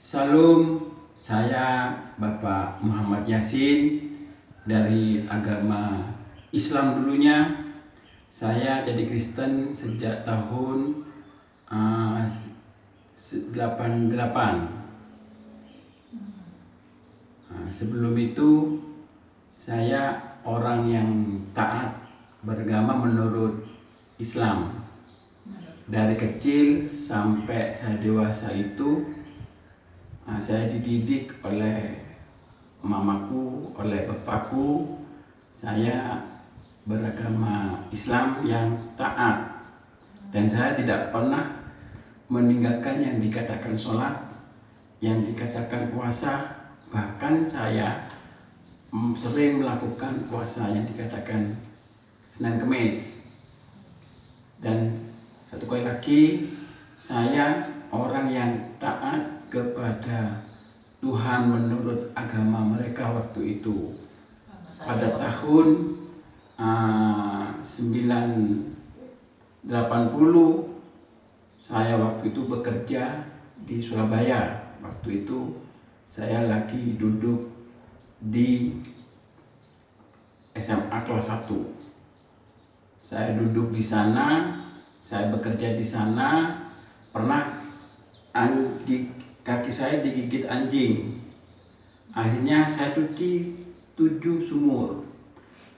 Salam, saya Bapak Muhammad Yasin dari agama Islam dulunya. Saya jadi Kristen sejak tahun 88. Sebelum itu saya orang yang taat beragama menurut Islam. Dari kecil sampai saya dewasa itu saya dididik oleh mamaku, oleh bapakku. Saya beragama Islam yang taat, dan saya tidak pernah meninggalkan yang dikatakan sholat, yang dikatakan puasa. Bahkan saya sering melakukan puasa yang dikatakan Senin Kemis. Dan satu kali lagi, saya orang yang taat kepada Tuhan menurut agama mereka waktu itu. Pada tahun 1980 saya waktu itu bekerja di Surabaya. Waktu itu saya lagi duduk di SMA kelas 1. Saya duduk di sana, saya bekerja di sana. Pernah kaki saya digigit anjing. Akhirnya saya cuci 7 sumur,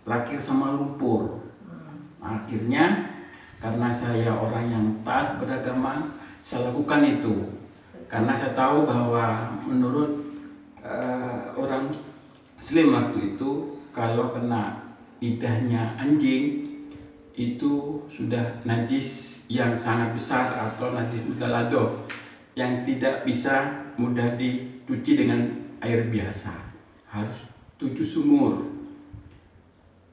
terakhir sama lumpur. Akhirnya karena saya orang yang taat beragama, saya lakukan itu. Karena saya tahu bahwa menurut orang Muslim waktu itu, kalau kena lidahnya anjing itu sudah najis yang sangat besar atau najis mughalladhah yang tidak bisa mudah dicuci dengan air biasa. Harus 7 sumur.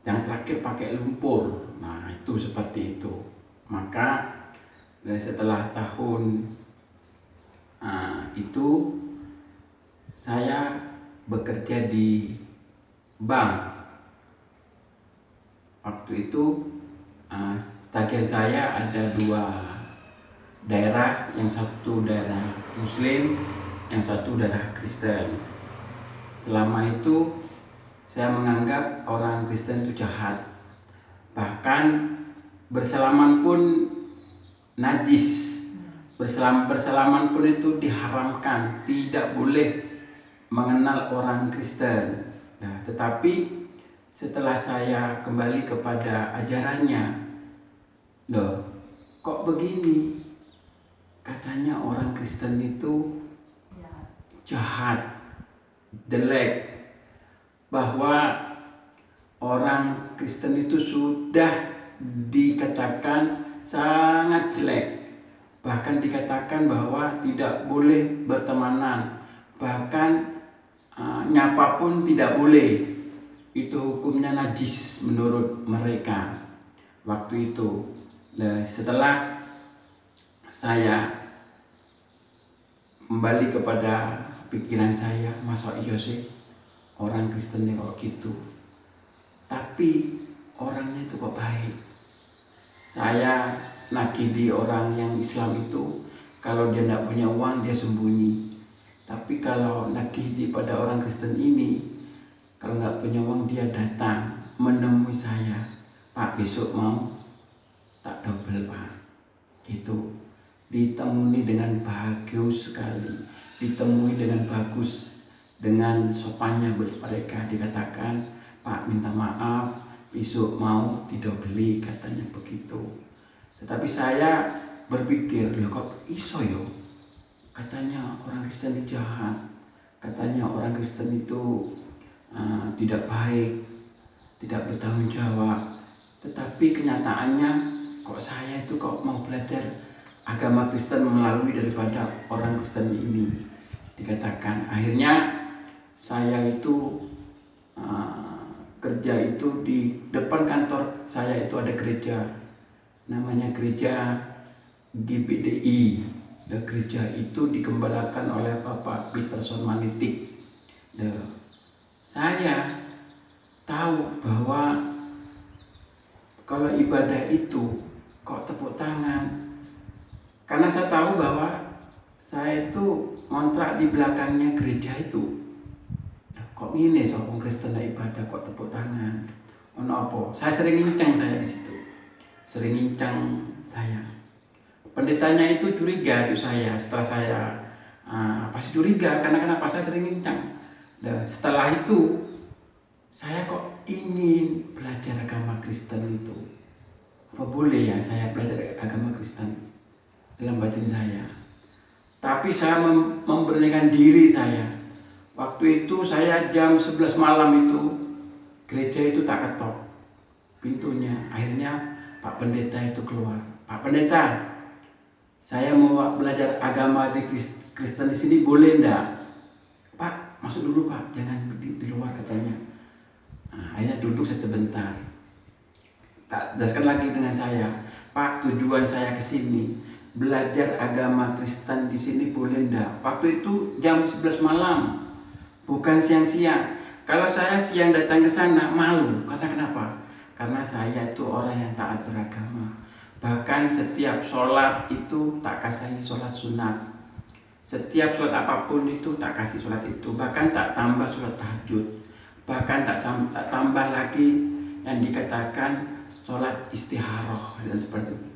Yang terakhir pakai lumpur. Nah, itu seperti itu. Maka setelah tahun itu saya bekerja di bank. Waktu itu tagihan saya ada 2 daerah, yang satu daerah Muslim, yang satu daerah Kristen. Selama itu saya menganggap orang Kristen itu jahat. Bahkan bersalaman pun najis. Bersalaman pun itu diharamkan, tidak boleh mengenal orang Kristen. Nah, tetapi setelah saya kembali kepada ajarannya, loh, kok begini? Katanya orang Kristen itu jahat, jelek, bahwa orang Kristen itu sudah dikatakan sangat jelek. Bahkan dikatakan bahwa tidak boleh bertemanan, bahkan nyapa pun tidak boleh. Itu hukumnya najis menurut mereka waktu itu. Nah, setelah saya kembali kepada pikiran saya, masa iya sih orang Kristen kok gitu, tapi orangnya itu kok baik. Saya nagih di orang yang Islam itu, kalau dia tidak punya uang dia sembunyi. Tapi kalau nagih di pada orang Kristen ini, kalau nggak punya uang dia datang menemui saya, Pak, besok mau tak double, Pak. Gitu. Ditemui dengan bagus sekali, ditemui dengan bagus, dengan sopannya mereka dikatakan, Pak, minta maaf, besok mau tidak beli, katanya begitu. Tetapi saya berpikir, loh kok iso yo? Katanya orang Kristen itu jahat, katanya orang Kristen itu tidak baik, tidak bertanggung jawab. Tetapi kenyataannya kok saya itu kok mau belajar agama Kristen melalui daripada orang Kristen ini dikatakan. Akhirnya saya itu kerja itu di depan kantor saya itu ada gereja, namanya gereja GBDI. Dan gereja itu dikembalakan oleh Bapak Peterson Manitik. Saya tahu bahwa kalau ibadah itu kok tepuk tangan, karena saya tahu bahwa saya itu ngontrak di belakangnya gereja itu. Kok gini wong Kristen ibadah kok tepuk tangan? Ono apa? Saya sering ngincang saya di situ. Sering ngincang saya. Pendetanya itu curiga di saya setelah saya pasti curiga karena kenapa saya sering ngincang. Nah, setelah itu saya kok ingin belajar agama Kristen itu. Apa boleh ya saya belajar agama Kristen dalam batin saya? Tapi saya memberanikan diri saya. Waktu itu saya jam 11 malam itu gereja itu tak ketok pintunya. Akhirnya Pak Pendeta itu keluar. Pak Pendeta, saya mau belajar agama di Kristen di sini boleh enggak? Pak, masuk dulu Pak, jangan di luar katanya. Nah, akhirnya duduk sebentar. Tak jelaskan lagi dengan saya, Pak, tujuan saya ke sini belajar agama Kristen di sini boleh enggak? Waktu itu jam 11 malam. Bukan siang-siang. Kalau saya siang datang ke sana malu. Karena kenapa? Karena saya itu orang yang taat beragama. Bahkan setiap sholat itu tak kasih sholat sunat. Setiap sholat apapun itu tak kasih sholat itu. Bahkan tak tambah sholat tahajud. Bahkan tak tambah lagi yang dikatakan sholat istikharah dan seperti itu.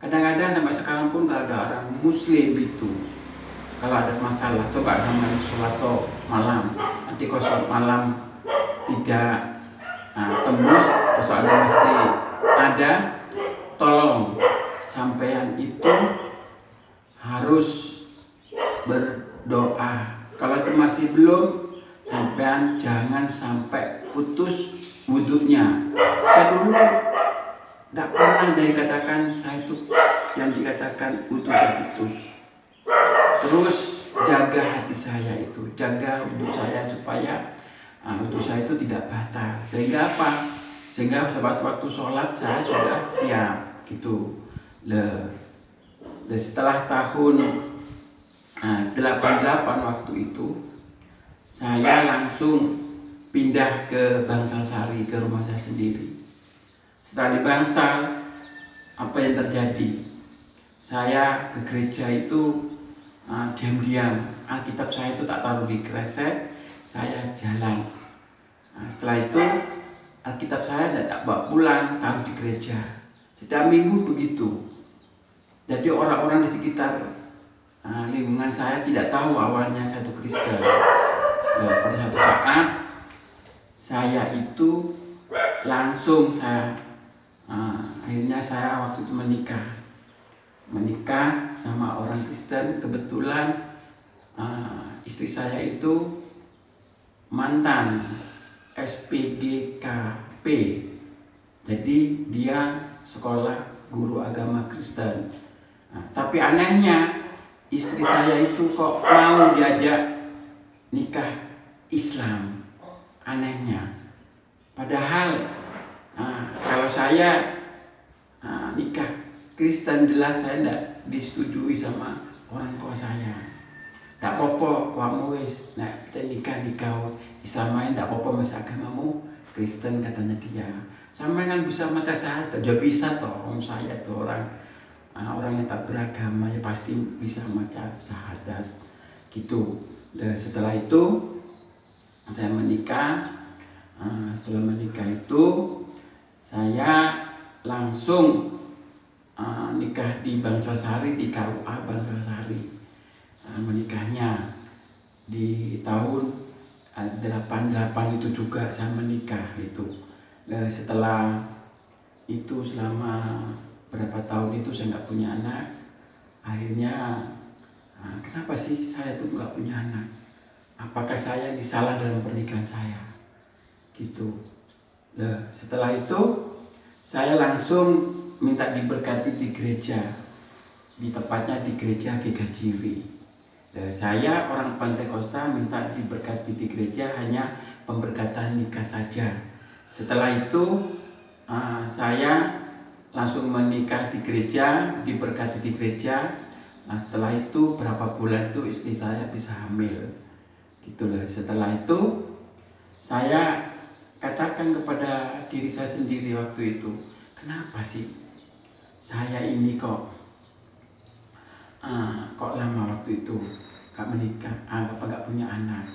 Kadang-kadang sampai sekarang pun kalau ada orang muslim itu, kalau ada masalah, coba sama sholat malam. Nanti kalau sholat malam tidak tembus, persoalan masih ada, tolong sampean itu harus berdoa. Kalau itu masih belum, sampean jangan sampai putus wudhunya. Saya dulu tidak pernah dikatakan saya itu yang dikatakan wudhu saya putus. Terus jaga hati saya itu, jaga wudhu saya supaya wudhu saya itu tidak batal. Sehingga apa? Sehingga waktu sholat saya sudah siap gitu. Setelah tahun 88 waktu itu saya langsung pindah ke Bangsal Sari, ke rumah saya sendiri. Setelah di Bangsal, apa yang terjadi? Saya ke gereja itu diam-diam, Alkitab saya itu tak taruh di kresek, saya jalan. Setelah itu Alkitab saya tak bawa pulang, taruh di gereja. Setiap minggu begitu. Jadi orang-orang di sekitar lingkungan saya tidak tahu awalnya saya itu Kristen. Pada suatu saat saya itu langsung akhirnya saya waktu itu menikah sama orang Kristen. Kebetulan istri saya itu mantan SPGKP, jadi dia sekolah guru agama Kristen. Tapi anehnya istri saya itu kok mau diajak nikah Islam, anehnya. Padahal kalau saya nikah Kristen jelas saya tidak disetujui sama orang tua saya. Tak apa-apa, kamu wis kita nikah Islam main tak apa-apa mas agamamu Kristen katanya dia. Sama kan bisa maca syahadat, ya bisa toh. Saya tuh orang yang tak beragama ya pasti bisa maca syahadat gitu. Dan setelah itu saya menikah. Setelah menikah itu saya langsung nikah di Bangsal Sari, di KUA Bangsal Sari. Menikahnya di tahun 88 itu juga saya menikah itu. Setelah itu selama berapa tahun itu saya nggak punya anak. Akhirnya kenapa sih saya tuh nggak punya anak? Apakah saya disalah dalam pernikahan saya? Gitu. Setelah itu saya langsung minta diberkati di gereja, di tepatnya di gereja GKJW. Saya orang Pantekosta minta diberkati di gereja hanya pemberkatan nikah saja. Setelah itu saya langsung menikah di gereja, diberkati di gereja. Setelah itu berapa bulan itu istri saya bisa hamil. Gitulah. Setelah itu saya katakan kepada diri saya sendiri waktu itu, kenapa sih saya ini kok lama waktu itu? gak menikah, gak punya anak.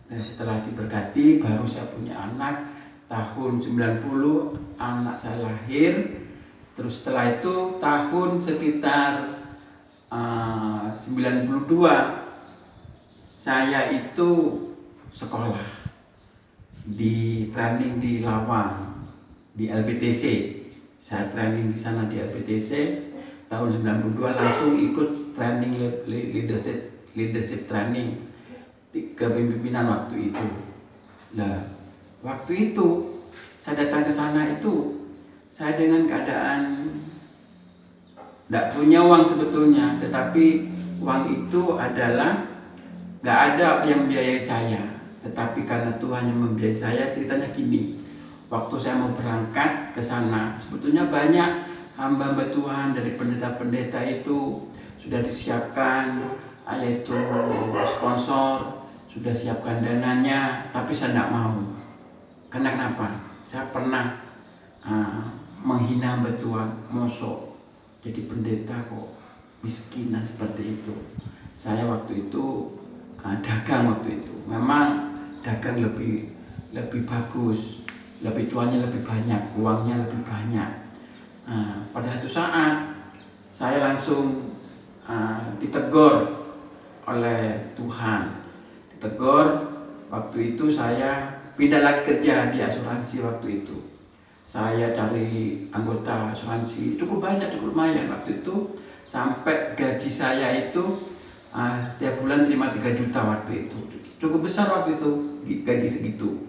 Dan setelah diberkati baru saya punya anak. Tahun 90 anak saya lahir. Terus setelah itu tahun sekitar 92 saya itu sekolah di training di Lawang di LPTC. Saya training di sana di LPTC tahun 92, langsung ikut training leadership training kepemimpinan waktu itu. Nah, waktu itu saya datang ke sana itu saya dengan keadaan tidak punya uang sebetulnya, tetapi uang itu adalah nggak ada yang membiayai saya, tetapi karena Tuhan yang membiayai saya. Ceritanya gini, waktu saya mau berangkat ke sana, sebetulnya banyak hamba-hamba Tuhan dari pendeta-pendeta itu sudah disiapkan, yaitu sponsor, sudah siapkan dananya, tapi saya tidak mau. Karena kenapa? Saya pernah menghina hamba Tuhan, mosok jadi pendeta kok miskinan seperti itu. Saya waktu itu dagang waktu itu, memang dagang lebih bagus, lebih tuannya lebih banyak, uangnya lebih banyak. Pada satu saat saya langsung ditegur oleh Tuhan. Ditegur, waktu itu saya pindah lagi kerja di asuransi waktu itu. Saya cari anggota asuransi cukup banyak, cukup lumayan waktu itu, sampai gaji saya itu setiap bulan terima 3 juta waktu itu. Cukup besar waktu itu, gaji segitu.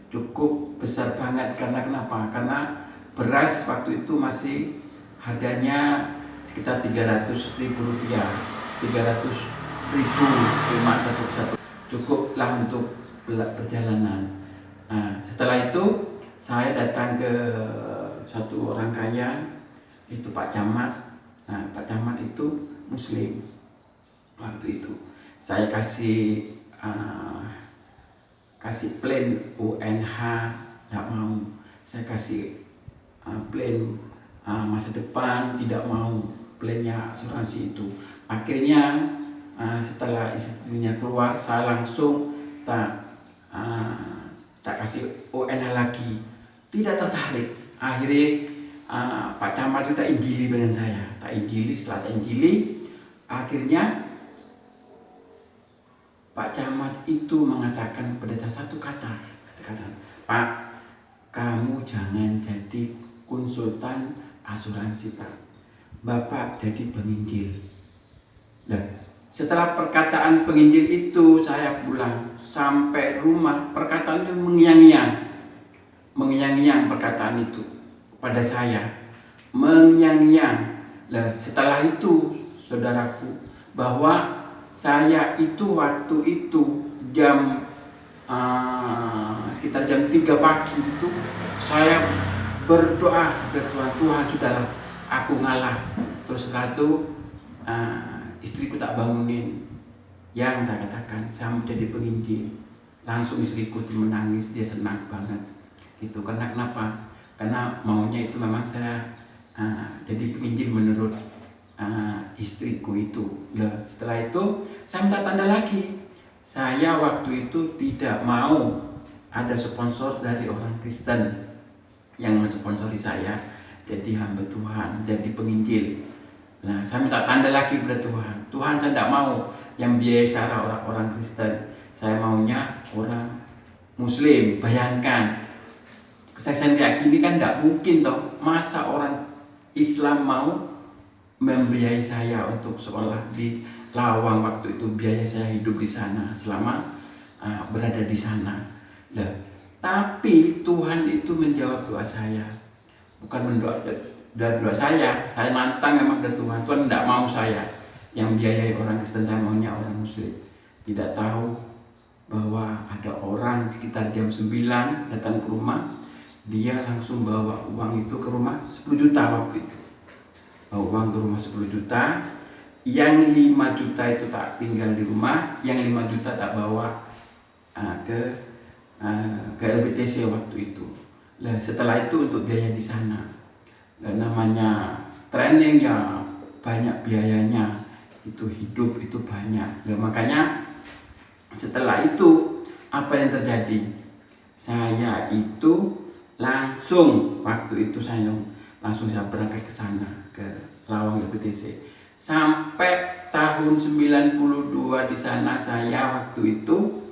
Cukup besar banget. Karena kenapa? Karena beras waktu itu masih harganya sekitar 300.000 rupiah. 300.000 cuma satu. Cukuplah untuk perjalanan. Setelah itu saya datang ke satu orang kaya, itu Pak Camat. Pak Camat itu Muslim. Waktu itu saya kasih plan UNH, tidak mau. Saya kasih plan masa depan, tidak mau plannya asuransi itu. Akhirnya setelah istrinya keluar, saya langsung tak kasih UNH lagi. Tidak tertarik. Akhirnya Pak Camat itu tak inggili dengan saya. Tak inggili, setelah tak inggili, akhirnya Pak Camat itu mengatakan pada saya satu kata, Pak, kamu jangan jadi konsultan asuransi, Pak. Bapak jadi penginjil. Dan setelah perkataan penginjil itu, saya pulang sampai rumah, perkataan itu mengiang-iang perkataan itu pada saya, mengiang-iang. Nah, setelah itu, saudaraku, bahwa saya itu waktu itu sekitar jam 3 pagi itu saya berdoa kepada Tuhan, sudahlah aku ngalah. Terus setelah itu istriku tak bangunin, yang tak katakan saya mau jadi penginjil. Langsung istriku tuh menangis, dia senang banget gitu. Karena kenapa? Karena maunya itu memang saya jadi penginjil menurut istriku itu. Nah, setelah itu saya minta tanda lagi. Saya waktu itu tidak mau ada sponsor dari orang Kristen yang mensponsori saya jadi hamba Tuhan, jadi penginjil. Nah, saya minta tanda lagi kepada Tuhan. Tuhan, saya tidak mau yang biaya saya orang Kristen. Saya maunya orang Muslim. Bayangkan, saya kayak gini kan tidak mungkin toh. Masa orang Islam mau membiayai saya untuk sekolah di Lawang waktu itu, biaya saya hidup di sana selama berada di sana. Nah, tapi Tuhan itu menjawab doa saya, bukan mendoa doa saya nantang memang ke Tuhan. Tuhan tidak mau saya yang biayai orang Kristen, saya maunya orang Muslim. Tidak tahu bahwa ada orang sekitar jam 9 datang ke rumah, dia langsung bawa uang itu ke rumah 10 juta waktu itu. Uang ke rumah 10 juta, yang 5 juta itu tak tinggal di rumah, yang 5 juta tak bawa ke LPTC waktu itu. Nah, setelah itu untuk biaya di sana. Dan namanya training ya banyak biayanya. itu hidup itu banyak. Nah, makanya setelah itu apa yang terjadi? Saya itu langsung waktu itu saya berangkat ke sana ke Lawang LPTC. Sampai tahun 92 di sana saya waktu itu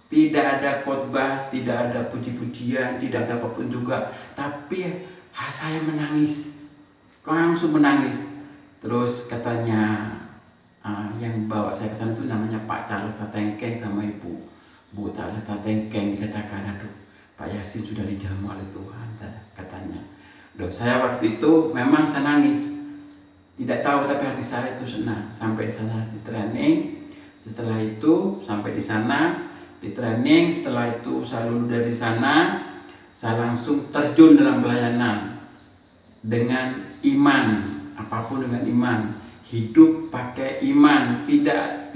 tidak ada khotbah, tidak ada puji-pujian, tidak ada apapun juga. Tapi saya menangis, langsung menangis. Terus katanya yang bawa saya ke sana itu namanya Pak Charles Tatengkeng sama Ibu Charles Tatengkeng, dikatakan, aduh Pak Yasin sudah dijamu oleh Tuhan katanya. Loh, saya waktu itu memang saya nangis, tidak tahu tapi hati saya itu senang. Sampai di sana di training, setelah itu sampai di sana di training, setelah itu saya lulus dari sana, saya langsung terjun dalam pelayanan dengan iman, apapun dengan iman. Hidup pakai iman, tidak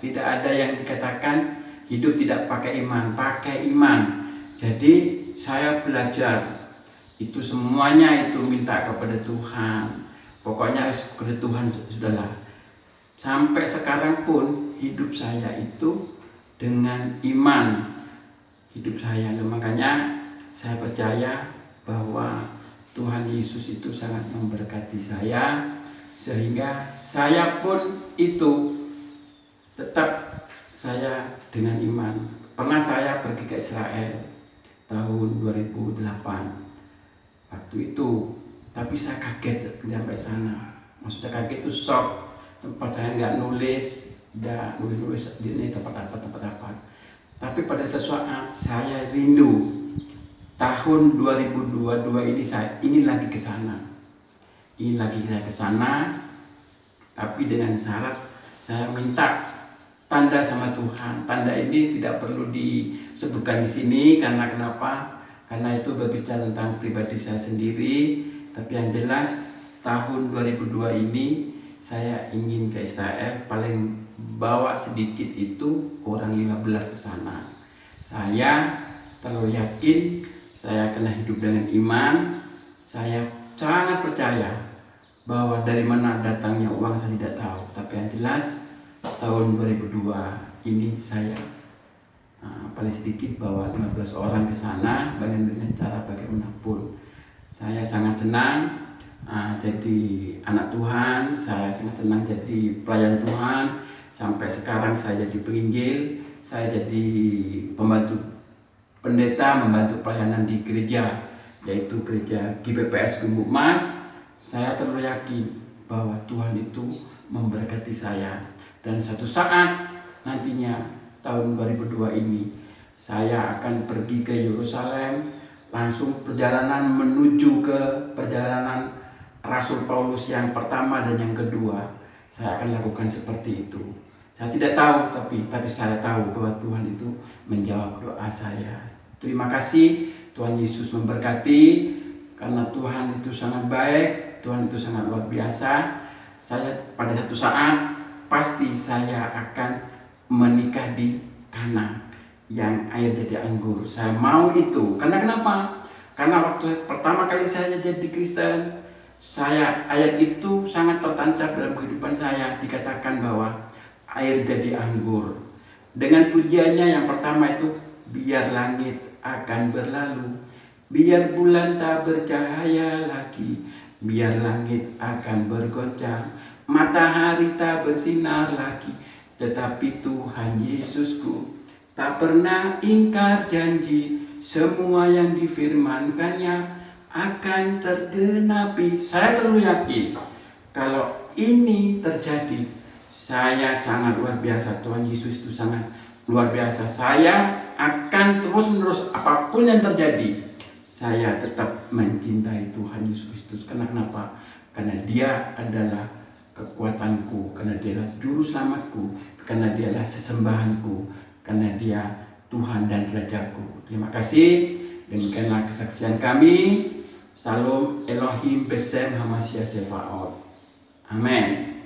ada yang dikatakan hidup tidak pakai iman, pakai iman. Jadi saya belajar itu semuanya itu minta kepada Tuhan. Pokoknya kepada Tuhan sudahlah. Sampai sekarang pun hidup saya itu dengan iman. Hidup saya, makanya saya percaya bahwa Tuhan Yesus itu sangat memberkati saya, sehingga saya pun itu tetap saya dengan iman. Pernah saya pergi ke Israel tahun 2008 waktu itu, tapi saya kaget sampai sana. Maksudnya kaget itu shock, tempat saya nggak nulis di ini tempat apa. Tapi pada suatu saat saya rindu. Tahun 2022 ini saya ingin lagi ke sana. Ingin lagi saya ke sana, tapi dengan syarat saya minta tanda sama Tuhan. Tanda ini tidak perlu disebutkan di sini karena kenapa? Karena itu berbicara tentang pribadi saya sendiri. Tapi yang jelas tahun 2002 ini saya ingin ke Israel, paling bawa sedikit itu orang 15 ke sana. Saya terlalu yakin saya akan hidup dengan iman. Saya sangat percaya bahwa dari mana datangnya uang saya tidak tahu. Tapi yang jelas tahun 2002 ini saya paling sedikit bawa 15 orang ke sana dengan cara bagaimanapun. Saya sangat senang jadi anak Tuhan. Saya sangat senang jadi pelayan Tuhan. Sampai sekarang saya jadi penginjil. Saya jadi pembantu pendeta, membantu pelayanan di gereja, yaitu gereja GPPS Gumuk Mas. Saya terlalu yakin bahwa Tuhan itu memberkati saya. Dan suatu saat nantinya tahun 2002 ini saya akan pergi ke Yerusalem, langsung perjalanan menuju ke perjalanan Rasul Paulus yang pertama dan yang kedua. Saya akan lakukan seperti itu. Saya tidak tahu, tapi saya tahu bahwa Tuhan itu menjawab doa saya. Terima kasih, Tuhan Yesus memberkati, karena Tuhan itu sangat baik, Tuhan itu sangat luar biasa. Saya pada satu saat pasti saya akan menikah di Kana yang air jadi anggur. Saya mau itu. Karena kenapa? Karena waktu pertama kali saya jadi Kristen, ayat itu sangat tertancap dalam kehidupan saya. Dikatakan bahwa air jadi anggur. Dengan pujiannya yang pertama itu, biar langit akan berlalu, biar bulan tak bercahaya lagi, biar langit akan bergoncang, matahari tak bersinar lagi, tetapi Tuhan Yesusku tak pernah ingkar janji, semua yang difirmankannya akan tergenapi. Saya terlalu yakin kalau ini terjadi. Saya sangat luar biasa, Tuhan Yesus itu sangat luar biasa. Saya akan terus-menerus apapun yang terjadi, saya tetap mencintai Tuhan Yesus Kristus. Karena kenapa? Karena Dia adalah kekuatanku, karena Dia adalah juru selamatku, karena Dia adalah sesembahanku, karena Dia Tuhan dan Rajaku. Terima kasih. Demikianlah kesaksian kami. Salam Elohim Besem Hamasya Sefaot. Amin.